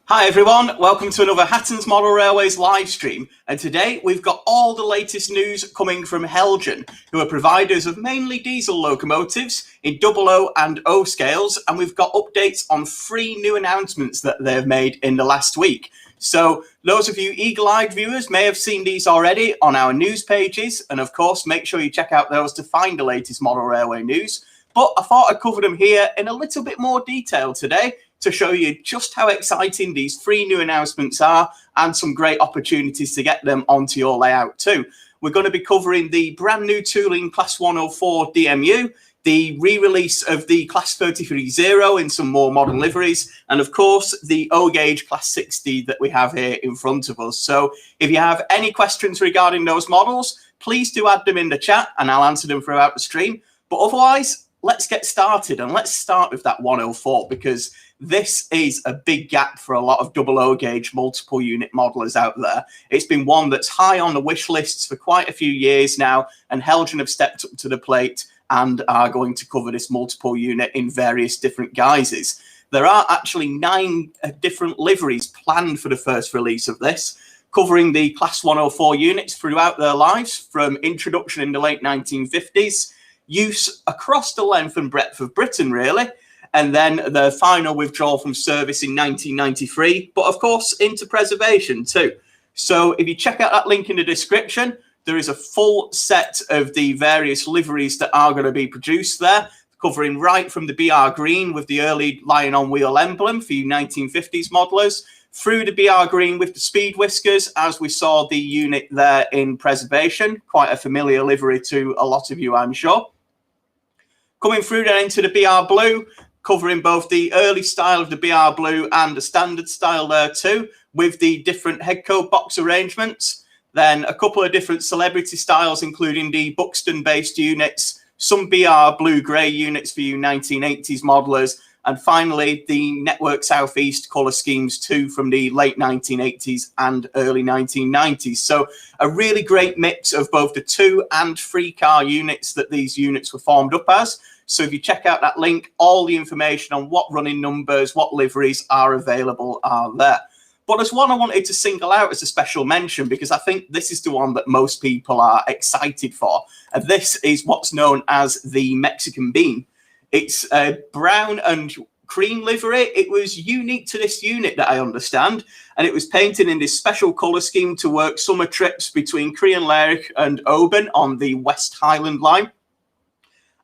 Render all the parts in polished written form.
Hi everyone, welcome to another Hatton's Model Railways live stream, and today we've got all the latest news coming from Heljan, who are providers of mainly diesel locomotives in O and O scales, and we've got updates on 3 new announcements that they've made in the last week. So those of you eagle-eyed viewers may have seen these already on our news pages, and of course make sure you check out those to find the latest model railway news. But I thought I'd cover them here in a little bit more detail today, to show you just how exciting these 3 new announcements are and some great opportunities to get them onto your layout too. We're going to be covering the brand new tooling Class 104 DMU, the re-release of the Class 33.0 in some more modern liveries, and of course the O-gauge Class 60 that we have here in front of us. So if you have any questions regarding those models, please do add them in the chat and I'll answer them throughout the stream. But otherwise, let's get started, and let's start with that 104 because this is a big gap for a lot of O gauge multiple unit modelers out there. It's been one that's high on the wish lists for quite a few years now, and Heljan have stepped up to the plate and are going to cover this multiple unit in various different guises. There are actually 9 different liveries planned for the first release of this, covering the Class 104 units throughout their lives, from introduction in the late 1950s, use across the length and breadth of Britain really, and then the final withdrawal from service in 1993, but of course into preservation too. So if you check out that link in the description, there is a full set of the various liveries that are going to be produced there, covering right from the BR green with the early lion on wheel emblem for you 1950s modelers, through the BR green with the speed whiskers, as we saw the unit there in preservation, quite a familiar livery to a lot of you, I'm sure. Coming through then into the BR blue, covering both the early style of the BR blue and the standard style there too, with the different head code box arrangements. Then a couple of different celebrity styles, including the Buxton-based units, some BR blue-grey units for you 1980s modelers, and finally the Network Southeast colour schemes too from the late 1980s and early 1990s. So a really great mix of both the 2 and 3 car units that these units were formed up as. So if you check out that link, all the information on what running numbers, what liveries are available are there. But there's one I wanted to single out as a special mention because I think this is the one that most people are excited for. And this is what's known as the Mexican Bean. It's a brown and cream livery. It was unique to this unit that I understand, and it was painted in this special colour scheme to work summer trips between Crianlarich and Oban on the West Highland line.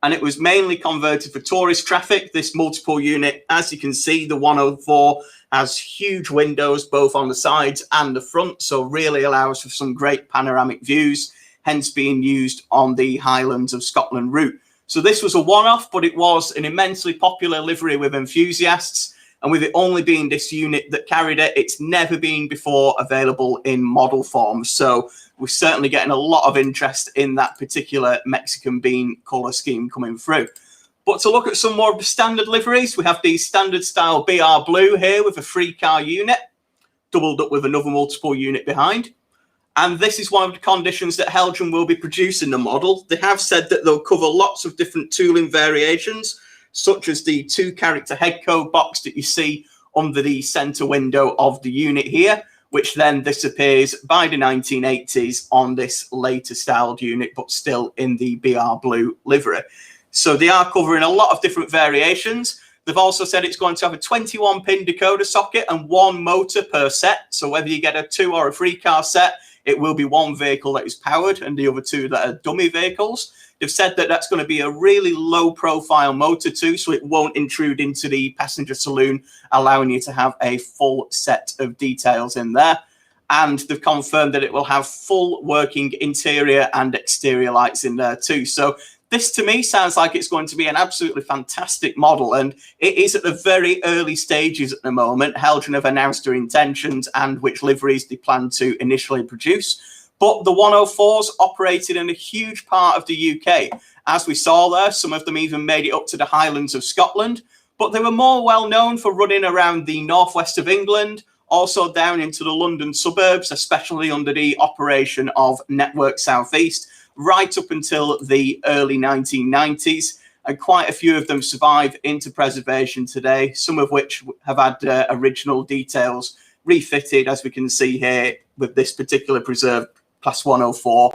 And it was mainly converted for tourist traffic. This multiple unit, as you can see, the 104 has huge windows both on the sides and the front, so really allows for some great panoramic views, hence being used on the Highlands of Scotland route. So this was a one-off, but it was an immensely popular livery with enthusiasts, and with it only being this unit that carried it, it's never been before available in model form. So we're certainly getting a lot of interest in that particular Mexican Bean colour scheme coming through. But to look at some more of the standard liveries, we have the standard style BR blue here with a 3-car unit, doubled up with another multiple unit behind. And this is one of the conditions that Heljan will be producing the model. They have said that they'll cover lots of different tooling variations, such as the 2-character head code box that you see under the center window of the unit here, which then disappears by the 1980s on this later styled unit, but still in the BR blue livery. So they are covering a lot of different variations. They've also said it's going to have a 21-pin decoder socket and 1 motor per set. So whether you get a 2 or a 3-car set, it will be 1 vehicle that is powered and the other 2 that are dummy vehicles. They've said that that's going to be a really low-profile motor too, so it won't intrude into the passenger saloon, allowing you to have a full set of details in there. And they've confirmed that it will have full working interior and exterior lights in there too. So this to me sounds like it's going to be an absolutely fantastic model, and it is at the very early stages at the moment. Heljan have announced their intentions and which liveries they plan to initially produce. But the 104s operated in a huge part of the UK. As we saw there, some of them even made it up to the Highlands of Scotland, but they were more well known for running around the northwest of England, also down into the London suburbs, especially under the operation of Network Southeast, right up until the early 1990s. and quite a few of them survive into preservation today, some of which have had original details refitted, as we can see here with this particular preserved Class 104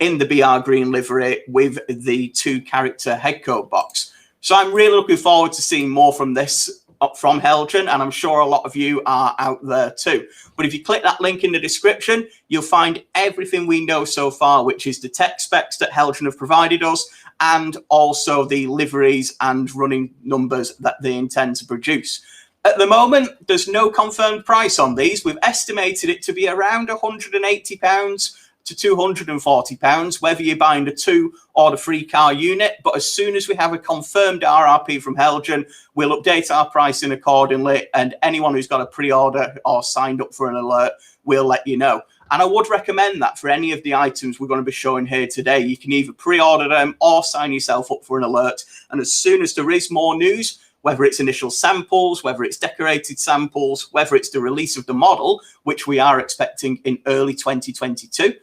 in the BR Green livery with the 2-character headcoat box. So I'm really looking forward to seeing more from this from Heljan, and I'm sure a lot of you are out there too. But if you click that link in the description, you'll find everything we know so far, which is the tech specs that Heljan have provided us, and also the liveries and running numbers that they intend to produce. At the moment, there's no confirmed price on these. We've estimated it to be around £180 to £240, whether you're buying the 2 or the 3-car unit. But as soon as we have a confirmed RRP from Heljan, we'll update our pricing accordingly, and anyone who's got a pre-order or signed up for an alert, we'll let you know. And I would recommend that for any of the items we're going to be showing here today, you can either pre-order them or sign yourself up for an alert. And as soon as there is more news, whether it's initial samples, whether it's decorated samples, whether it's the release of the model, which we are expecting in early 2022,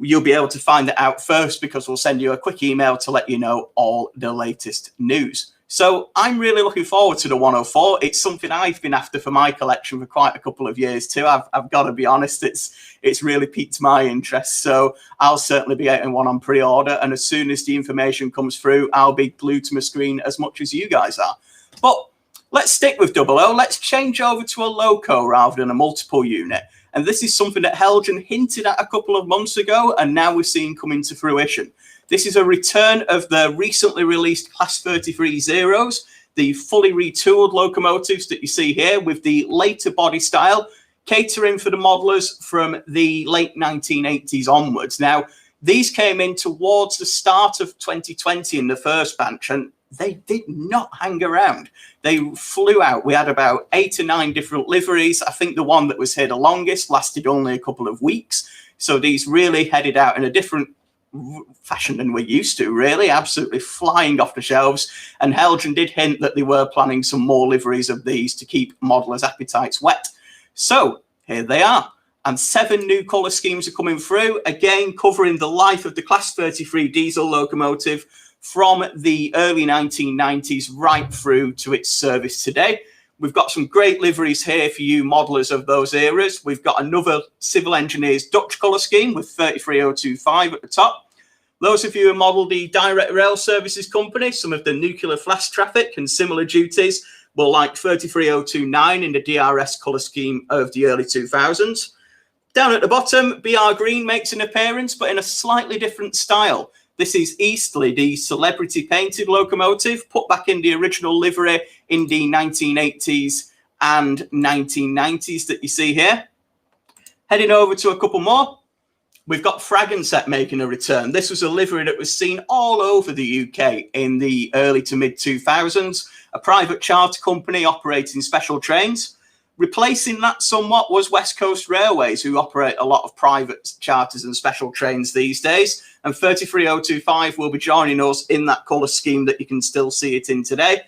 you'll be able to find it out first, because we'll send you a quick email to let you know all the latest news. So I'm really looking forward to the 104. It's something I've been after for my collection for quite a couple of years too. I've got to be honest, it's really piqued my interest. So I'll certainly be getting one on pre-order, and as soon as the information comes through, I'll be glued to my screen as much as you guys are. But let's stick with 00. Let's change over to a loco rather than a multiple unit. And this is something that Heljan hinted at a couple of months ago, and now we're seeing come into fruition. This is a return of the recently released Class 33 Zeros, the fully retooled locomotives that you see here with the later body style, catering for the modelers from the late 1980s onwards. Now, these came in towards the start of 2020 in the first batch, and they did not hang around. They flew out. We had about 8 or 9 different liveries. I think the one that was here the longest lasted only a couple of weeks. So these really headed out in a different fashion than we're used to, really, absolutely flying off the shelves. And Heljan did hint that they were planning some more liveries of these to keep modelers' appetites wet. So here they are. And 7 new colour schemes are coming through, again covering the life of the Class 33 diesel locomotive from the early 1990s right through to its service today. We've got some great liveries here for you modelers of those eras. We've got another Civil Engineers Dutch colour scheme with 33025 at the top. Those of you who modelled the Direct Rail Services Company, some of the nuclear flash traffic and similar duties, will like 33029 in the DRS colour scheme of the early 2000s. Down at the bottom, BR Green makes an appearance, but in a slightly different style. This is Eastleigh, the celebrity painted locomotive, put back in the original livery in the 1980s and 1990s that you see here. Heading over to a couple more, we've got Fragonset making a return. This was a livery that was seen all over the UK in the early to mid 2000s, a private charter company operating special trains. Replacing that somewhat was West Coast Railways, who operate a lot of private charters and special trains these days. And 33025 will be joining us in that colour scheme that you can still see it in today.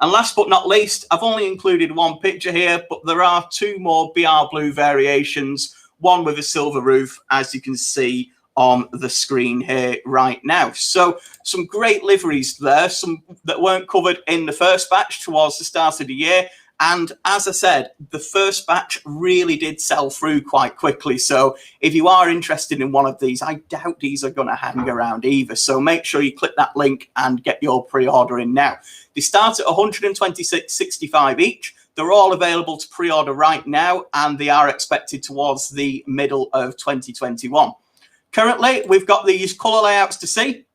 And last but not least, I've only included one picture here, but there are 2 more BR Blue variations, one with a silver roof, as you can see on the screen here right now. So some great liveries there, some that weren't covered in the first batch towards the start of the year. And as I said, the first batch really did sell through quite quickly. So if you are interested in one of these, I doubt these are going to hang around either. So make sure you click that link and get your pre-order in now. They start at $126.65 each. They're all available to pre-order right now, and they are expected towards the middle of 2021. Currently, we've got these colour layouts to see,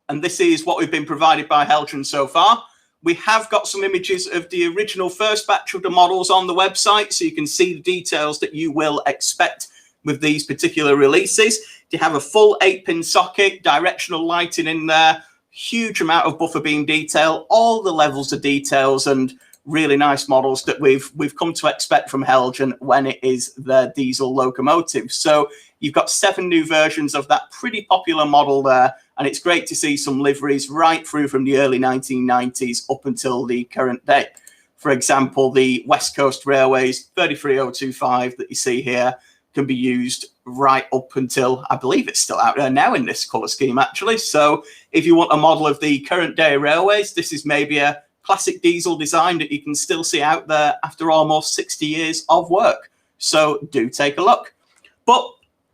and this is what we've been provided by Heljan so far. We have got some images of the original first batch of the models on the website, so you can see the details that you will expect with these particular releases. They have a full 8-pin socket, directional lighting in there, huge amount of buffer beam detail, all the levels of details, and really nice models that we've come to expect from Heljan when it is their diesel locomotive. So you've got 7 new versions of that pretty popular model there, and it's great to see some liveries right through from the early 1990s up until the current day. For example, the West Coast Railways 33025 that you see here can be used right up until, I believe it's still out there now in this colour scheme actually. So if you want a model of the current day railways, this is maybe a classic diesel design that you can still see out there after almost 60 years of work. So do take a look. But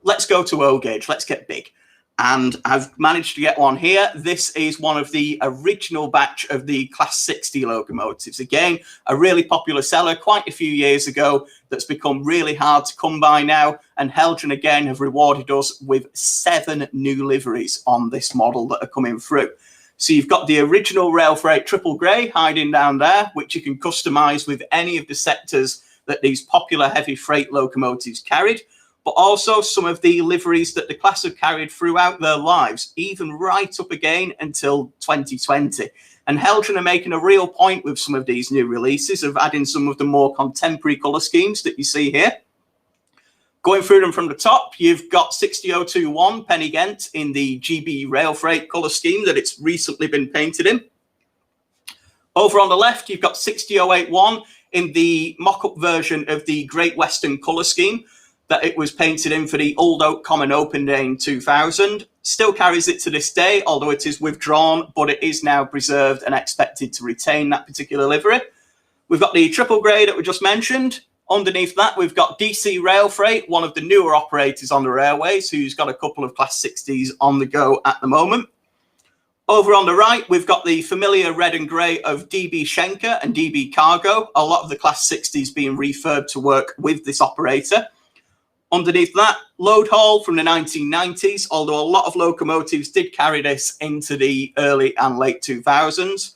let's go to O gauge, let's get big. And I've managed to get one here. This is one of the original batch of the Class 60 locomotives. Again, a really popular seller quite a few years ago that's become really hard to come by now. And Heljan again have rewarded us with 7 new liveries on this model that are coming through. So you've got the original rail freight triple grey hiding down there, which you can customise with any of the sectors that these popular heavy freight locomotives carried, but also some of the liveries that the class have carried throughout their lives, even right up again until 2020. And Heljan are making a real point with some of these new releases of adding some of the more contemporary colour schemes that you see here. Going through them from the top, you've got 60021 Penny Ghent in the GB Rail Freight colour scheme that it's recently been painted in. Over on the left, you've got 60081 in the mock-up version of the Great Western colour scheme that it was painted in for the Old Oak Common Open Day in 2000. Still carries it to this day, although it is withdrawn, but it is now preserved and expected to retain that particular livery. We've got the triple grey that we just mentioned. Underneath that, we've got DC Rail Freight, one of the newer operators on the railways, who's got a couple of Class 60s on the go at the moment. Over on the right, we've got the familiar red and grey of DB Schenker and DB Cargo, a lot of the Class 60s being refurbed to work with this operator. Underneath that, Load Haul from the 1990s, although a lot of locomotives did carry this into the early and late 2000s.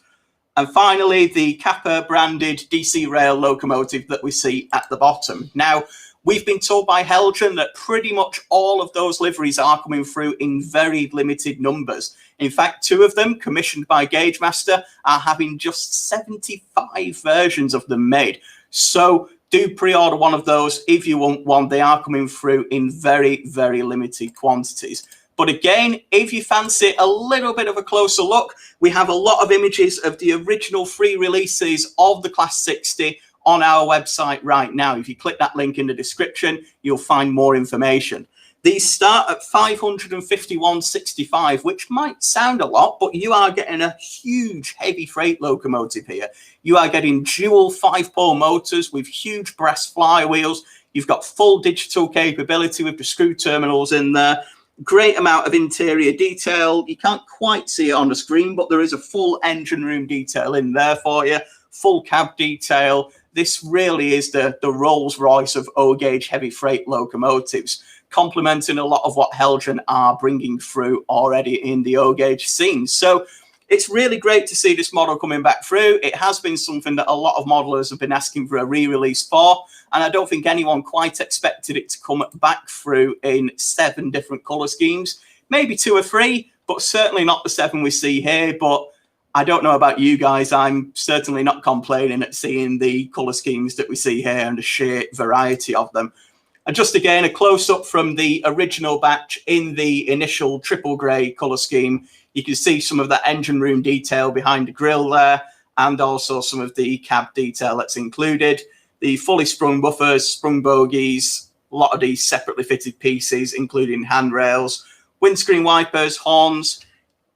And finally, the Kappa branded DC Rail locomotive that we see at the bottom. Now, we've been told by Heljan that pretty much all of those liveries are coming through in very limited numbers. In fact, 2 of them, commissioned by Gagemaster, are having just 75 versions of them made. So do pre-order one of those if you want one. They are coming through in very, very limited quantities. But again, if you fancy a little bit of a closer look, we have a lot of images of the original 3 releases of the Class 60 on our website right now. If you click that link in the description, you'll find more information. These start at 551.65, which might sound a lot, but you are getting a huge heavy freight locomotive here. You are getting dual 5-pole motors with huge brass flywheels. You've got full digital capability with the screw terminals in there. Great amount of interior detail. You can't quite see it on the screen, but there is a full engine room detail in there for you. Full cab detail. This really is the Rolls Royce of O-gauge heavy freight locomotives, complementing a lot of what Heljan are bringing through already in the O-gauge scene. So it's really great to see this model coming back through. It has been something that a lot of modelers have been asking for a re-release for, and I don't think anyone quite expected it to come back through in 7 different colour schemes. Maybe 2 or 3, but certainly not the 7 we see here. But I don't know about you guys, I'm certainly not complaining at seeing the colour schemes that we see here and the sheer variety of them. And just again, a close-up from the original batch in the initial triple grey colour scheme. You can see some of that engine room detail behind the grille there, and also some of the cab detail that's included. The fully sprung buffers, sprung bogies, a lot of these separately fitted pieces, including handrails, windscreen wipers, horns.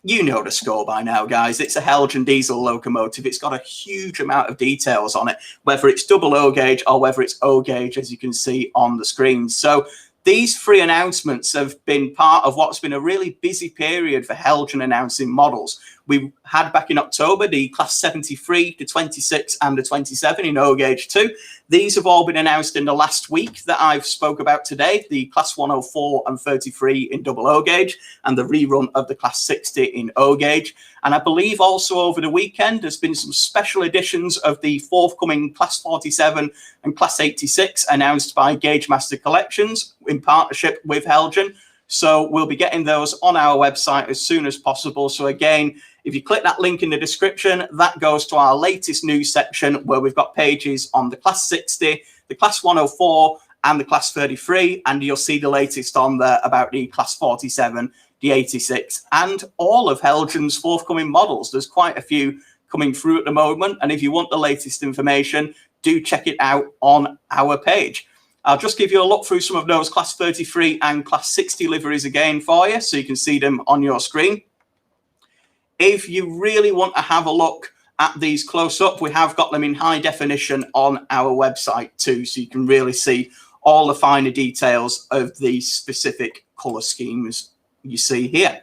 You know the score by now, guys. It's a Heljan diesel locomotive. It's got a huge amount of details on it, whether it's double O gauge or whether it's O gauge, as you can see on the screen. So these 3 announcements have been part of what's been a really busy period for Heljan announcing models. We had back in October the Class 73, the 26 and the 27 in O gauge 2. These have all been announced in the last week that I've spoke about today, the Class 104 and 33 in double O gauge, and the rerun of the Class 60 in O gauge. And I believe also over the weekend there's been some special editions of the forthcoming Class 47 and Class 86 announced by Gagemaster Collections in partnership with Heljan. So we'll be getting those on our website as soon as possible. So again, if you click that link in the description, that goes to our latest news section where we've got pages on the Class 60, the Class 104 and the Class 33. And you'll see the latest on there about the Class 47, the 86 and all of Heljan's forthcoming models. There's quite a few coming through at the moment. And if you want the latest information, do check it out on our page. I'll just give you a look through some of those Class 33 and Class 60 liveries again for you, so you can see them on your screen. If you really want to have a look at these close up, we have got them in high definition on our website too, so you can really see all the finer details of the specific colour schemes you see here.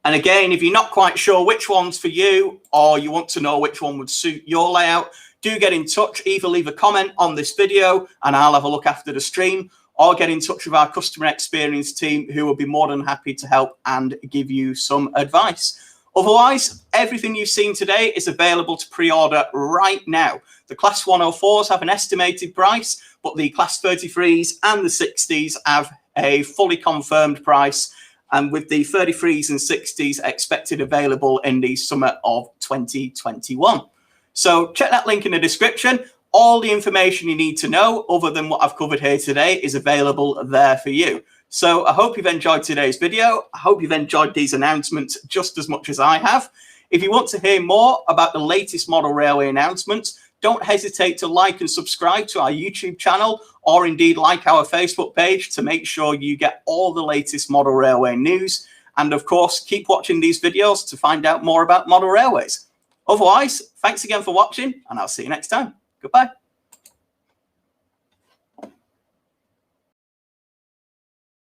And again, if you're not quite sure which one's for you, or you want to know which one would suit your layout, do get in touch. Either leave a comment on this video and I'll have a look after the stream, or get in touch with our customer experience team, who will be more than happy to help and give you some advice. Otherwise, everything you've seen today is available to pre-order right now. The Class 104s have an estimated price, but the Class 33s and the 60s have a fully confirmed price, and with the 33s and 60s expected available in the summer of 2021. So check that link in the description. All the information you need to know, other than what I've covered here today, is available there for you. So I hope you've enjoyed today's video. I hope you've enjoyed these announcements just as much as I have. If you want to hear more about the latest model railway announcements, don't hesitate to like and subscribe to our YouTube channel, or indeed like our Facebook page, to make sure you get all the latest model railway news. And of course, keep watching these videos to find out more about model railways. Otherwise, thanks again for watching, and I'll see you next time. Goodbye.